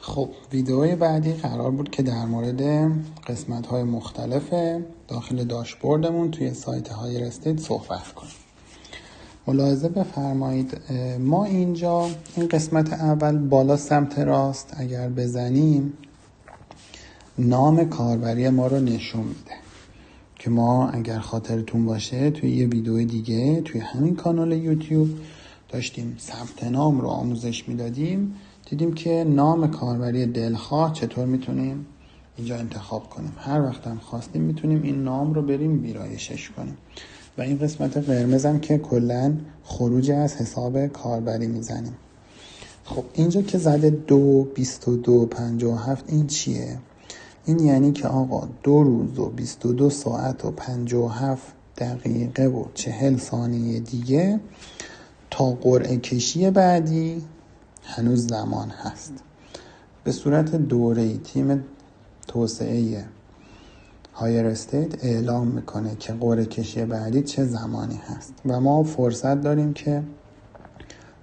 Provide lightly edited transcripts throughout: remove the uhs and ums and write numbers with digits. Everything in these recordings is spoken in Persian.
خب ویدئوی بعدی قرار بود که در مورد قسمت‌های مختلف داخل داشبوردمون توی سایت هایرستیت صحبت کنیم. ملاحظه بفرمایید ما اینجا این قسمت اول بالا سمت راست اگر بزنیم نام کاربری ما رو نشون میده که ما اگر خاطرتون باشه توی یه ویدئوی دیگه توی همین کانال یوتیوب داشتیم ثبت نام رو آموزش میدادیم، دیدیم که نام کاربری دلخواه چطور میتونیم اینجا انتخاب کنیم. هر وقت هم خواستیم میتونیم این نام رو بریم ویرایشش کنیم و این قسمت قرمزم که کلن خروج از حساب کاربری میزنیم. خب اینجا که زده 2 22 57 این چیه؟ این یعنی که آقا 2 روز و 22 ساعت و 57 دقیقه و 40 ثانیه دیگه تا قرعه کشی بعدی هنوز زمان هست. به صورت دوره‌ای تیم توسعه هایرستیت اعلام میکنه که قرعه کشی بعدی چه زمانی هست و ما فرصت داریم که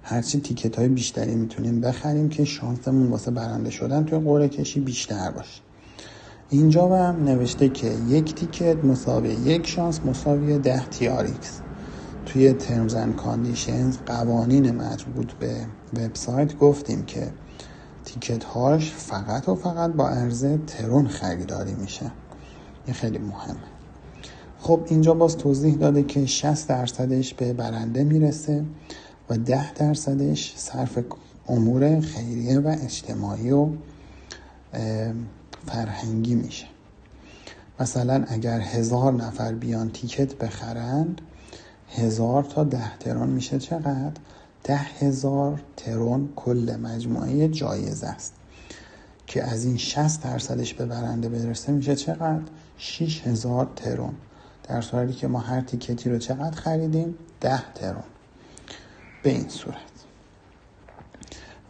هرچی تیکت های بیشتری میتونیم بخریم که شانسمون واسه برنده شدن توی قرعه کشی بیشتر باشه. اینجا هم نوشته که یک تیکت مساوی یک شانس مساوی 10 TRX. توی ترمز اند کاندیشنز قوانین مربوط به وبسایت گفتیم که تیکت هاش فقط و فقط با عرضه ترون خریداری میشه. این خیلی مهمه. خب اینجا باز توضیح داده که 60% به برنده میرسه و 10% صرف امور خیریه و اجتماعی و فرهنگی میشه. مثلا اگر 1000 نفر بیان تیکت بخرند 1000 تا 10 ترون میشه چقدر؟ 10,000 ترون کل مجموعه جایزه است که از این 60% به برنده برسه میشه چقدر؟ 6,000 ترون. در صورتی که ما هر تیکتی رو چقدر خریدیم؟ 10 ترون. به این صورت.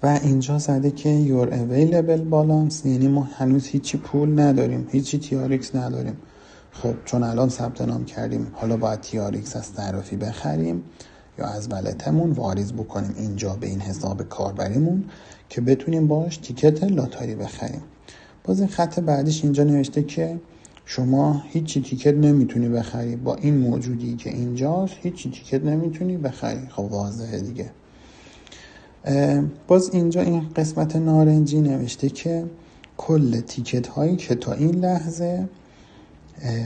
و اینجا زده که your available balance یعنی ما هنوز هیچی پول نداریم، هیچی TRX نداریم. خب چون الان ثبت نام کردیم حالا باید TRX از صرافی بخریم یا از والتمون واریز بکنیم اینجا به این حساب کاربریمون که بتونیم باش تیکت لاتاری بخریم. باز این خط بعدیش اینجا نوشته که شما هیچی تیکت نمیتونی بخری، با این موجودی که اینجاست هیچی تیکت نمیتونی بخری. خب واضحه دیگه. باز اینجا این قسمت نارنجی نوشته که کل تیکت هایی که تا این لحظه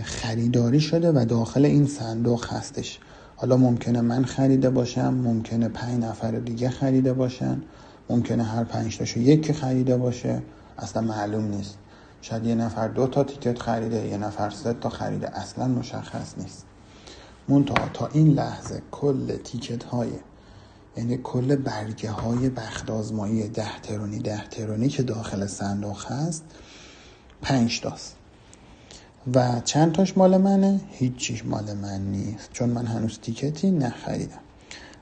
خریداری شده و داخل این صندوق هستش. حالا ممکنه من خریده باشم، ممکنه 5 نفر دیگه خریده باشن، ممکنه هر 5 تاشو یکی خریده باشه، اصلا معلوم نیست. شاید یه نفر 2 تا تیکت خریده، یه نفر 3 تا خریده، اصلا مشخص نیست. منتها تا این لحظه کل تیکت های یعنی کل برگه های بخت آزمایی 10 ترونی که داخل صندوق هست 5 تاست و چند تاش مال منه؟ هیچیش مال من نیست چون من هنوز تیکتی نخریدم.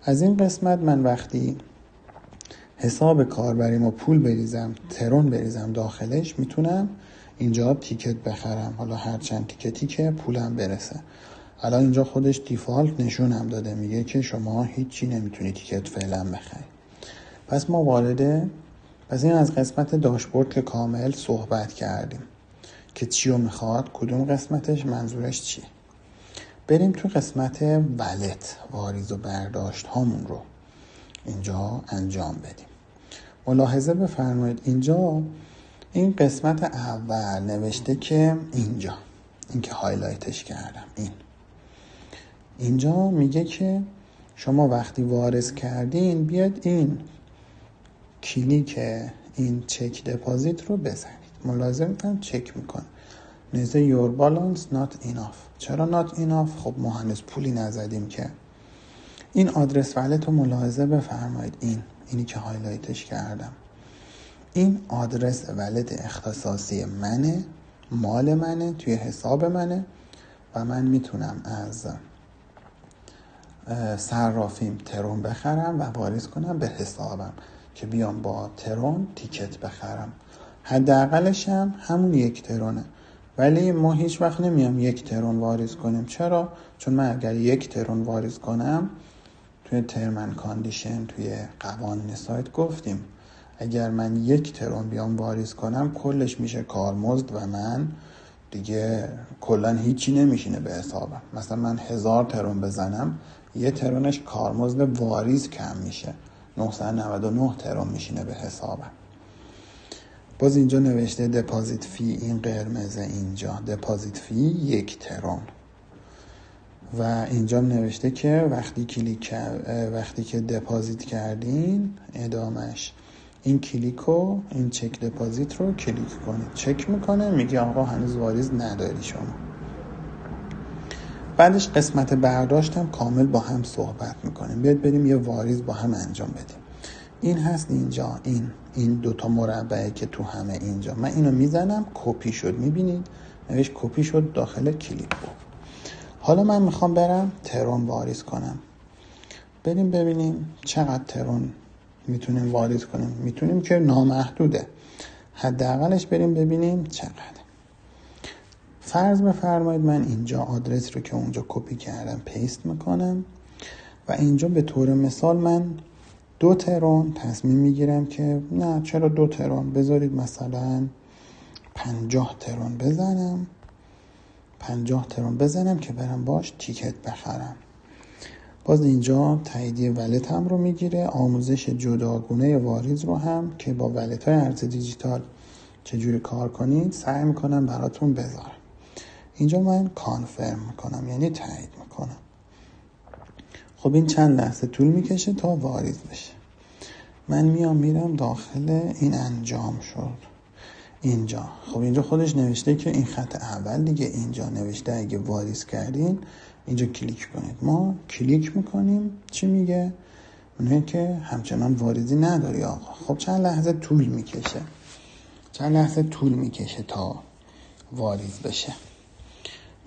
از این قسمت من وقتی حساب کاربریمو پول بریزم، ترون بریزم داخلش، میتونم اینجا تیکت بخرم. حالا هر چند تیکتی که پولم برسه. الان اینجا خودش دیفالت نشونم داده، میگه که شما هیچی نمیتونی تیکت فعلا بخری. پس ما پس این از قسمت داشبورد که کامل صحبت کردیم که چی رو میخواد، کدوم قسمتش، منظورش چیه. بریم تو قسمت ولت، واریز و برداشت هامون رو اینجا انجام بدیم. ملاحظه بفرمایید اینجا این قسمت اول نوشته که این که هایلایتش کردم اینجا میگه که شما وقتی واریز کردین بیاد این کلیک این چک دپازیت رو بزنید. ملاحظه میکنم چک میکنه نوشته your balance not enough. چرا not enough؟ خب ما هنوز پولی نزدیم که. این آدرس ولت رو ملاحظه بفرمایید. اینی که هایلایتش کردم این آدرس ولت اختصاصی منه، مال منه، توی حساب منه و من میتونم از صرافیم ترون بخرم و واریز کنم به حسابم که بیام با ترون تیکت بخرم. حداقلش هم همون 1 ترونه، ولی ما هیچ وقت نمیام 1 ترون واریز کنیم. چرا؟ چون من اگر 1 ترون واریز کنم توی ترم اند کاندیشن، توی قوانین سایت گفتیم اگر من 1 ترن بیام واریز کنم کلش میشه کارمزد و من دیگه کلا هیچی نمیشینه به حسابم. مثلا من 1000 ترن بزنم 1 ترنش کارمزد واریز کم میشه، 999 ترن میشینه به حسابم. باز اینجا نوشته دپازیت فی، این قرمزه اینجا دپازیت فی 1 ترن و اینجا نوشته که وقتی که دپازیت کردین ادامش این کلیکو، این چک دپازیت رو کلیک کنید، چک میکنه میگه آقا هنوز واریز نداری شما. بعدش قسمت برداشتم کامل با هم صحبت میکنیم. بیاید بریم یه واریز با هم انجام بدیم. این هست اینجا، این 2 مربعه که تو همه اینجا، من اینو میزنم کپی شد، میبینید نوشت کپی شد داخل کلیپ بود. حالا من میخوام برم ترن واریز کنم. بریم ببینیم چقدر ترن میتونیم واریز کنیم. میتونیم که نامحدوده، حداقلش بریم ببینیم چقدر. فرض بفرمایید من اینجا آدرس رو که اونجا کپی کردم پیست میکنم و اینجا به طور مثال من 2 ترن تصمیم میگیرم که نه چرا 2 ترن، بذارید مثلا 50 ترن بزنم، 50 ترن بزنم که برم باش تیکت بخرم. باز اینجا تاییدیه ولتم رو میگیره، آموزش جداگونه واریز رو هم که با ولت های ارز دیجیتال چجوری کار کنید سعی میکنم براتون بذارم. اینجا من کانفرم میکنم، یعنی تایید میکنم. خب این چند لحظه طول میکشه تا واریز بشه. من میرم داخل این انجام شد اینجا. خب اینجا خودش نوشته که این خط اول دیگه، اینجا نوشته اگه واریز کردین اینجا کلیک کنید. ما کلیک میکنیم، چی میگه؟ میگه که همچنان واریزی نداری آقا. خب چند لحظه طول میکشه تا واریز بشه.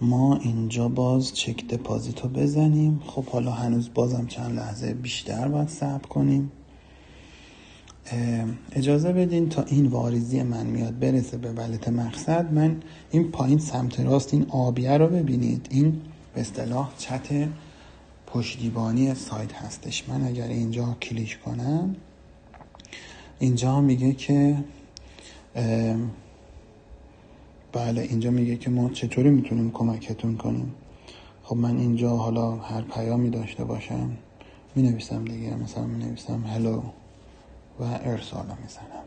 ما اینجا باز چک دپازیت رو بزنیم. خب حالا هنوز بازم چند لحظه بیشتر باید صبر کنیم. اجازه بدین تا این واریزی من میاد برسه به ولت مقصد. من این پایین سمت راست این آبیه رو ببینید، این به اصطلاح چت پشتیبانی سایت هستش. من اگر اینجا کلیک کنم اینجا میگه که بله، اینجا میگه که ما چطوری میتونیم کمکتون کنیم. خب من اینجا حالا هر پیامی داشته باشم مینویسم دیگه، مثلا مینویسم هلو و ارسال میزنم.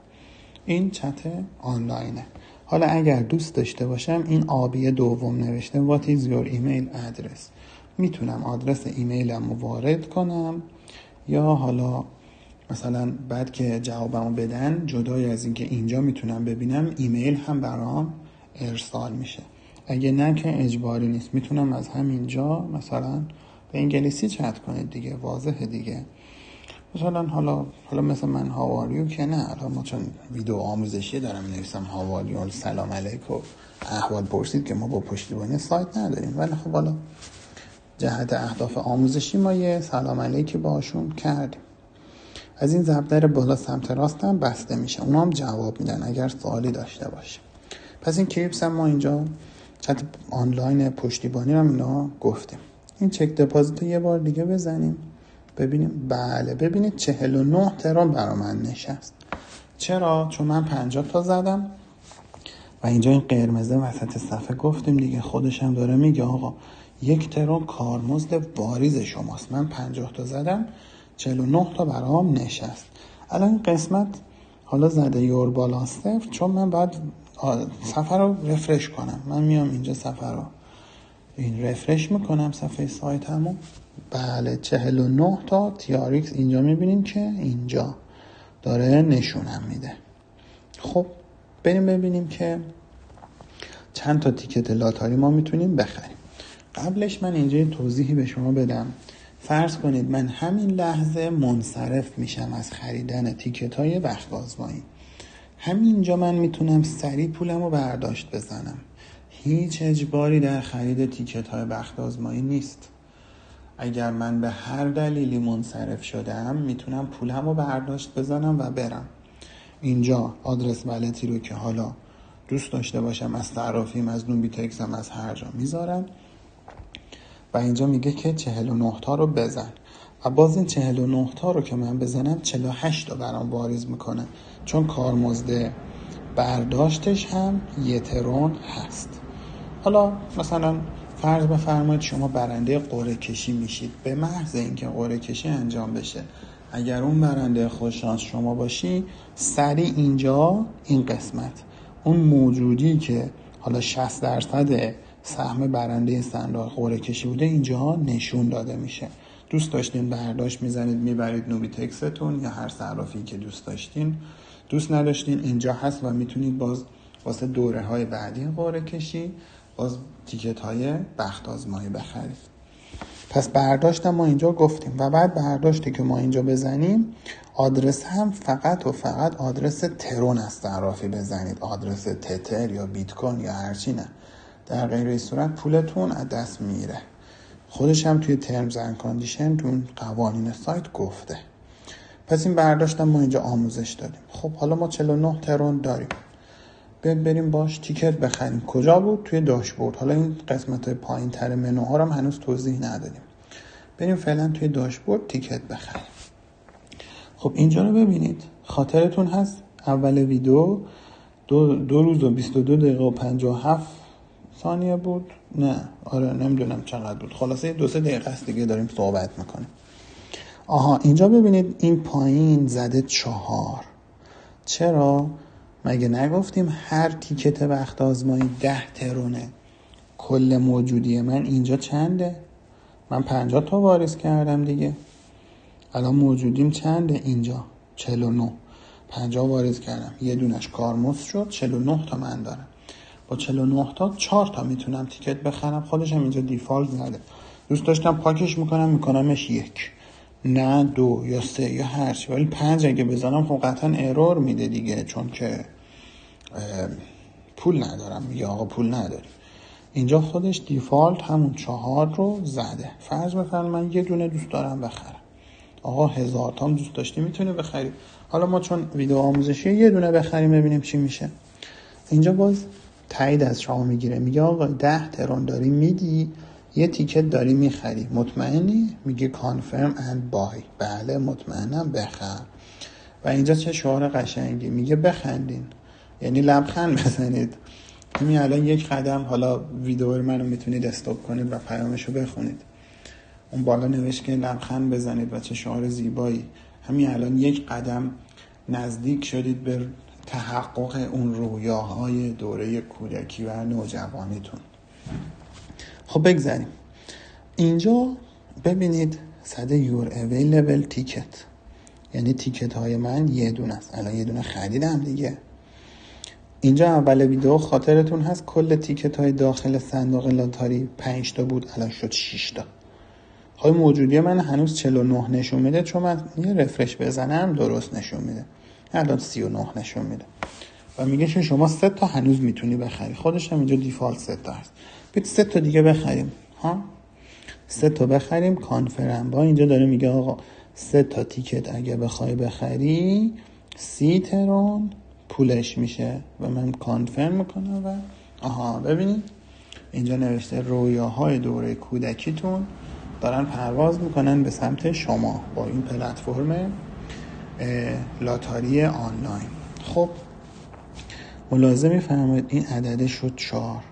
این چت آنلاینه. حالا اگر دوست داشته باشم این آبی دوم نوشته what is your email address، میتونم آدرس ایمیلم رو وارد کنم یا حالا مثلا بعد که جوابمو بدن جدای از این که اینجا میتونم ببینم ایمیل هم برام ارسال میشه. اگه نه که اجباری نیست، میتونم از همینجا مثلا به انگلیسی چت کنید دیگه، واضحه دیگه. مثلا حالا مثلا من هاواریو که نه، حالا ما چون ویدیو آموزشی دارم نویسم هاواریو سلام علیکم احوال پرسید که ما با پشتیبانی سایت نداریم، ولی خب حالا جهت اهداف آموزشی ما یه سلام علیکی باشون کردیم. از این ضربدر بالا سمت راست هم بسته میشه، اونا هم جواب میدن اگر سوالی داشته باشه. پس این کلیپس هم ما اینجا چت آنلاین پشتیبانی رو اینا گفتیم. این چک دپازیت رو یه بار دیگه بزنیم ببینیم. بله ببینید 49 ترن برا من نشست. چرا؟ چون من 50 تا زدم و اینجا این قرمزه وسط صفحه گفتیم دیگه، خودش هم داره میگه آقا 1 ترن کارمزد واریز شماست. من 50 تا زدم 49 تا برام نشست. الان این قسمت حالا زده یور بالا 0 چون من باید صفحه رو رفرش کنم. من میام اینجا صفحه رو این رفرش میکنم صفحه سایت همون. بله 49 تا TRX اینجا میبینیم که اینجا داره نشونم میده. خب بریم ببینیم که چند تا تیکت لاتاری ما میتونیم بخریم. قبلش من اینجا توضیحی به شما بدم. فرض کنید من همین لحظه منصرف میشم از خریدن تیکت های بخت آزمایی. همینجا من میتونم سریع پولم رو برداشت بزنم. هیچ اجباری در خرید تیکت های بخت آزمایی نیست. اگر من به هر دلیلی منصرف شدم میتونم پولم رو برداشت بزنم و برم. اینجا آدرس ولتی رو که حالا دوست داشته باشم از صرافیم، از نوبیتکسم، از هر جا میذارم و اینجا میگه که 49 تا رو بزن. و باز این 49 تا رو که من بزنم 48 تا برام واریز میکنه، چون کارمزد برداشتش هم 1 ترون هست. حالا مثلا فرض بفرمایید شما برنده قرعه کشی میشید. به محض اینکه قرعه کشی انجام بشه، اگر اون برنده خوششانس شما باشی، سریع اینجا این قسمت اون موجودی که حالا 60% سهم برنده صندوق قرعه کشی بوده اینجا نشون داده میشه. دوست داشتین برداشت میزنید میبرید نوبیتکستون یا هر صرافی که دوست داشتین. دوست نداشتین اینجا هست و میتونید باز واسه دوره های بعدی قرعه کشی باز تیکت های بخت آزمایی بخرید. پس برداشت ما اینجا گفتیم و بعد برداشتی که ما اینجا بزنیم آدرس هم فقط و فقط آدرس ترون از صرافی بزنید، آدرس تتر یا بیت کوین یا هرچی نه. در غیر این صورت پولتون از دست میره. خودش هم توی ترمز اند کاندیشن تو قوانین سایت گفته. پس این برداشت ما اینجا آموزش دادیم. خب حالا ما 49 ترون داریم، بریم باش تیکت بخریم. کجا بود؟ توی داشبورد. حالا این قسمت های پایین تر منوها رو هم هنوز توضیح ندادیم. بریم فعلا توی داشبورد تیکت بخریم. خب اینجا رو ببینید، خاطرتون هست اول ویدیو 2 روز و 22 دقیقه و 57 ثانیه بود؟ نه آره نمیدونم چقدر بود، خلاصه 2-3 دقیقه است دیگه داریم صحبت میکنیم. آها اینجا ببینید این پایین زده 4. چرا؟ مگه نگفتیم هر تیکت بخت آزمایی 10 ترونه؟ کل موجودی من اینجا چنده؟ من 50 تا واریز کردم دیگه. الان موجودیم چنده اینجا؟ 49. 50 واریز کردم، یه دونش کارمزد شد، 49 تا من دارم. با 49 تا 4 تا میتونم تیکت بخرم. خودش هم اینجا دیفالت زده. دوست داشتم پاکش میکنمش 1 نه 2 یا 3 یا هر چی، ولی 5 اگه بزنم خب قطعا ارور میده دیگه، چون که پول ندارم. میگه آقا پول نداری. اینجا خودش دیفالت همون 4 رو زده. فرض بفرمایید من یه دونه دوست دارم بخرم. آقا 1000 تا دوست داشتی میتونی بخری. حالا ما چون ویدیو آموزشی یه دونه بخریم ببینیم چی میشه. اینجا باز تایید از شما میگیره، میگه آقا 10 ترون داری میدی، یه تیکت داری میخری، مطمئنی؟ میگه کانفرم اند بای. بله مطمئنم، بخر. و اینجا چه شعار قشنگی میگه بخندین، یعنی لبخند بزنید. همین الان یک قدم، حالا ویدیو منو میتونید استاپ کنید و پیامشو بخونید. اون بالا نوشت که لبخند بزنید و چه شعار زیبایی. همین الان یک قدم نزدیک شدید به تحقق اون رویاهای دوره کودکی و نوجوانیتون. خب بگذاریم. اینجا ببینید صد یور اویلیبل تیکت، یعنی تیکت های من یه دونه است. الان یه دونه خریدم دیگه. اینجا اول ویدیو خاطرتون هست کل تیکت های داخل صندوق لاتاری 5 تا بود، الان شد 6 تا. های موجودی من هنوز 49 نشون میده، چون من یه رفرش بزنم درست نشون میده. الان 39 نشون میده و میگه که شما 3 تا هنوز میتونی بخری. خودش هم اینجا دیفالت 3 تا هست. بیت 3 تا دیگه بخریم. 3 تا بخریم. کانفرم با اینجا داره میگه آقا 3 تا تیکت اگه بخوای بخری 30 ترون پولش میشه و من کانفرم میکنم. و ببینید اینجا نوشته رویاهای دوره کودکیتون دارن پرواز میکنن به سمت شما با این پلتفرم لاتاری آنلاین. خب ملاحظه میفرمایید این عدد شد 4.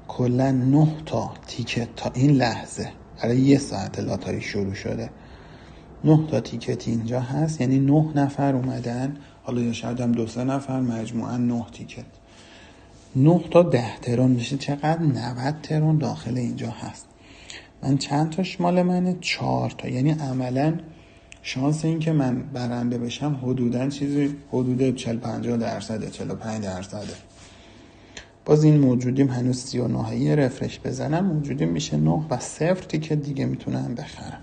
کلا 9 تا تیکت تا این لحظه، برای 1 ساعت لاتاری شروع شده، 9 تا تیکت اینجا هست، یعنی 9 نفر اومدن، حالا یا شاید هم 2-3 نفر، مجموعا 9 تیکت. 9 تا 10 ترون میشه چقدر؟ 90 ترون داخل اینجا هست. من چند تاش مال منه؟ 4 تا. یعنی عملا شانس این که من برنده بشم حدوداً چیزی حدود 40-50%، 45%. باز این موجودیم هنوز 39. یه رفرش بزنم موجودیم میشه 9 و 0 تیکت دیگه میتونم بخرم.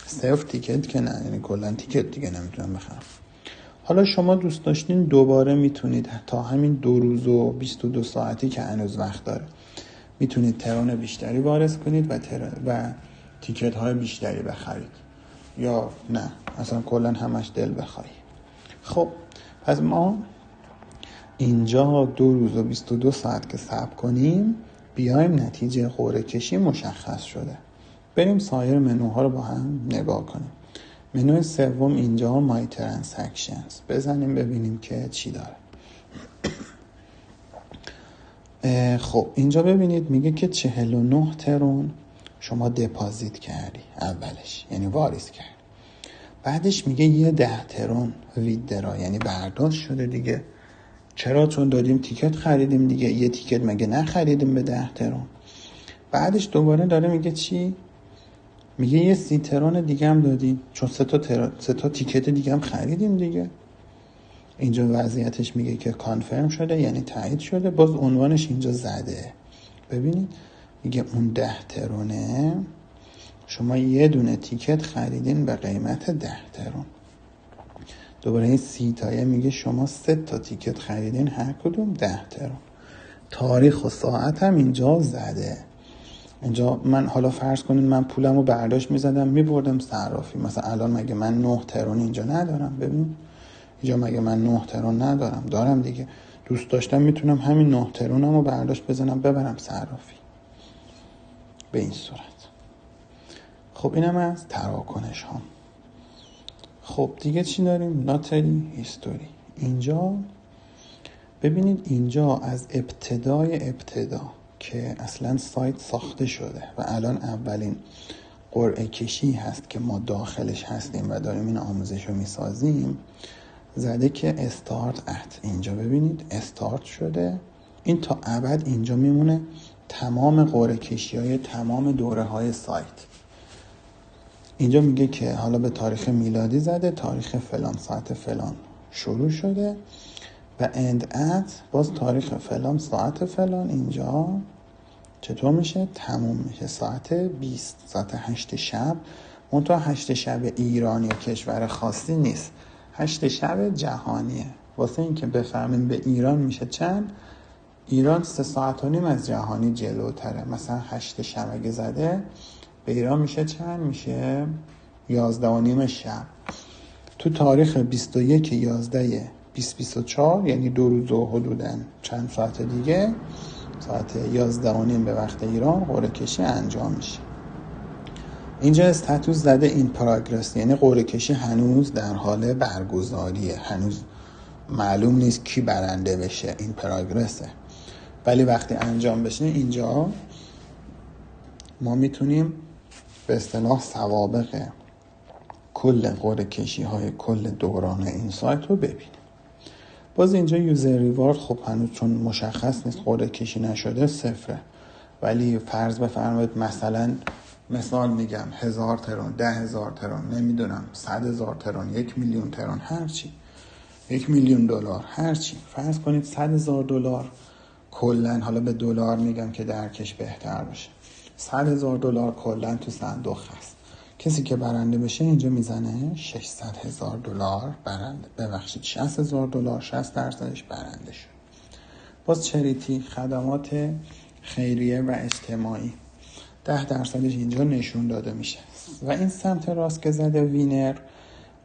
0 تیکت که نه، یعنی کلا تیکت دیگه نمیتونم بخرم. حالا شما دوست داشتین دوباره میتونید تا همین 2 روز و 22 ساعتی که هنوز وقت داره میتونید ترون بیشتری وارد کنید و تیکت های بیشتری بخرید، یا نه اصلا کلا همش دل بخوای. خب پس ما اینجا 2 روز و 22 ساعت که صبر کنیم بیایم نتیجه قرعه کشی مشخص شده. بریم سایر منوها رو با هم نگاه کنیم. منوی سوم اینجا مای ترانزکشنز، بزنیم ببینیم که چی داره. خب اینجا ببینید میگه که 49 ترون شما دپازیت کردی اولش، یعنی واریز کردی. بعدش میگه یه 10 ترون ویدرا، یعنی برداشت شده دیگه. چرا؟ چون دادیم تیکت خریدیم دیگه. یه تیکت مگه نخریدیم به 10 ترون؟ بعدش دوباره داره میگه چی؟ میگه یه 30 ترون دیگه هم دادیم، چون سه تا تیکت دیگه هم خریدیم دیگه. اینجا وضعیتش میگه که کانفرم شده، یعنی تایید شده. باز عنوانش اینجا زده. ببینید میگه اون 10 ترونه شما یه دونه تیکت خریدین به قیمت 10 ترون. دوباره این 30 تایه میگه شما 3 تا تیکت خریدین، هر کدوم 10 ترون. تاریخ و ساعت هم اینجا زده. اینجا من حالا فرض کنین من پولم رو برداشت میزدم میبردم صرافی. مثلا الان مگه من 9 ترون اینجا ندارم؟ ببین اینجا مگه من 9 ترون ندارم؟ دارم دیگه. دوست داشتم میتونم همین 9 ترونم رو برداشت بزنم ببرم صرافی به این صورت. خب اینم از تراکنش ها. خب دیگه چی داریم؟ ناتری هیستوری. اینجا ببینید اینجا از ابتدا که اصلا سایت ساخته شده و الان اولین قرعه کشی هست که ما داخلش هستیم و داریم این آموزش رو میسازیم، زده که استارت ات. اینجا ببینید استارت شده. این تا ابد اینجا میمونه، تمام قرعه کشی های تمام دوره های سایت. اینجا میگه که حالا به تاریخ میلادی زده، تاریخ فلان ساعت فلان شروع شده و اند ات باز تاریخ فلان ساعت فلان. اینجا چطور میشه؟ تموم میشه ساعت 20 ساعت 8 شب. منتها 8 شب ایران یا کشور خاصی نیست، 8 شب جهانیه. واسه این که بفهمیم به ایران میشه چند، ایران 3 ساعت و نیم از جهانی جلوتره. مثلا 8 شب اگه زده به ایران میشه چند؟ میشه 11 و نیم شب. تو تاریخ 21/11/2024 یعنی 2 روز و حدوداً چند ساعت دیگه، ساعت 11 و نیم به وقت ایران قرعه کشی انجام میشه. اینجا استاتوس زده این پروگرس، یعنی قرعه کشی هنوز در حال برگزاریه، هنوز معلوم نیست کی برنده بشه، این پروگرسه. ولی وقتی انجام بشه اینجا ما میتونیم به اصطلاح سوابق کل قرعه کشی های کل دوران این سایت رو ببینیم. باز اینجا یوزر ریوارد خب هنوز چون مشخص نیست، قرعه کشی نشده، 0. ولی فرض بفرمایید مثال میگم 1000 ترون، 10,000 ترون، نمیدونم 100,000 ترون، 1,000,000 ترون، هرچی، 1,000,000 دلار، هرچی. فرض کنید 100,000 دلار کلن، حالا به دلار میگم که درکش بهتر باشه، 100,000 دلار کلن تو صندوق هست. کسی که برنده بشه اینجا میزنه 600,000 دلار برنده، ببخشید 60,000 دلار، 60% برنده شد. باز چریتی، خدمات خیریه و اجتماعی، 10% اینجا نشون داده میشه. و این سمت راست که زده وینر،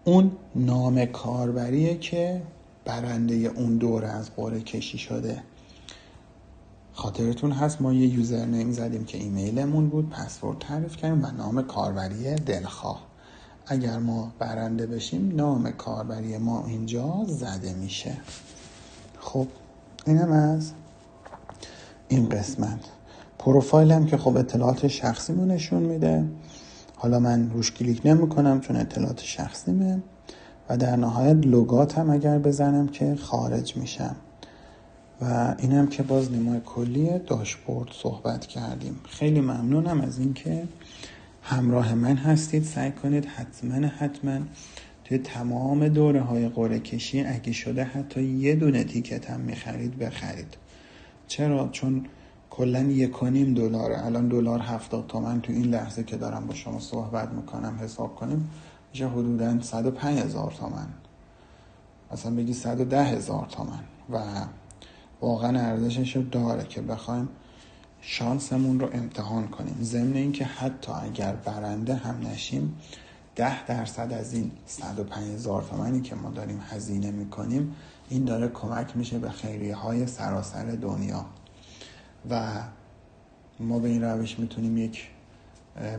اون نام کاربریه که برنده اون دوره از قرعه کشی شده. خاطرتون هست ما یه یوزر نیم زدیم که ایمیلمون بود، پسورد تعریف کردیم و نام کاربری دلخواه. اگر ما برنده بشیم نام کاربری ما اینجا زده میشه. خب اینم از این قسمت. پروفایل هم که خب اطلاعات شخصیمو نشون میده. حالا من روش کلیک نمی کنم چون اطلاعات شخصیمه. و در نهایت لوگات هم اگر بزنم که خارج میشم. و اینم که باز نمای کلی داشبورد صحبت کردیم. خیلی ممنونم از این که همراه من هستید. سعی کنید حتما توی تمام دوره های قرعه کشی اگه شده حتی یه دونه تیکت هم میخرید بخرید. چرا؟ چون کلن $1.5 الان دلار 70 تومن تو این لحظه که دارم با شما صحبت میکنم حساب کنیم میشه حدوداً 105,000 تومن، مثلا بگی 110,000 تومن و واقعا ارزشش رو داره که بخوایم شانسمون رو امتحان کنیم. ضمن این که حتی اگر برنده هم نشیم 10% از این 105,000 تومانی که ما داریم هزینه میکنیم این داره کمک میشه به خیریه های سراسر دنیا و ما به این روش میتونیم یک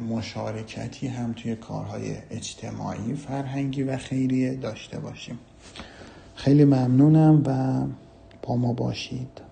مشارکتی هم توی کارهای اجتماعی، فرهنگی و خیریه داشته باشیم. خیلی ممنونم و با ما باشید.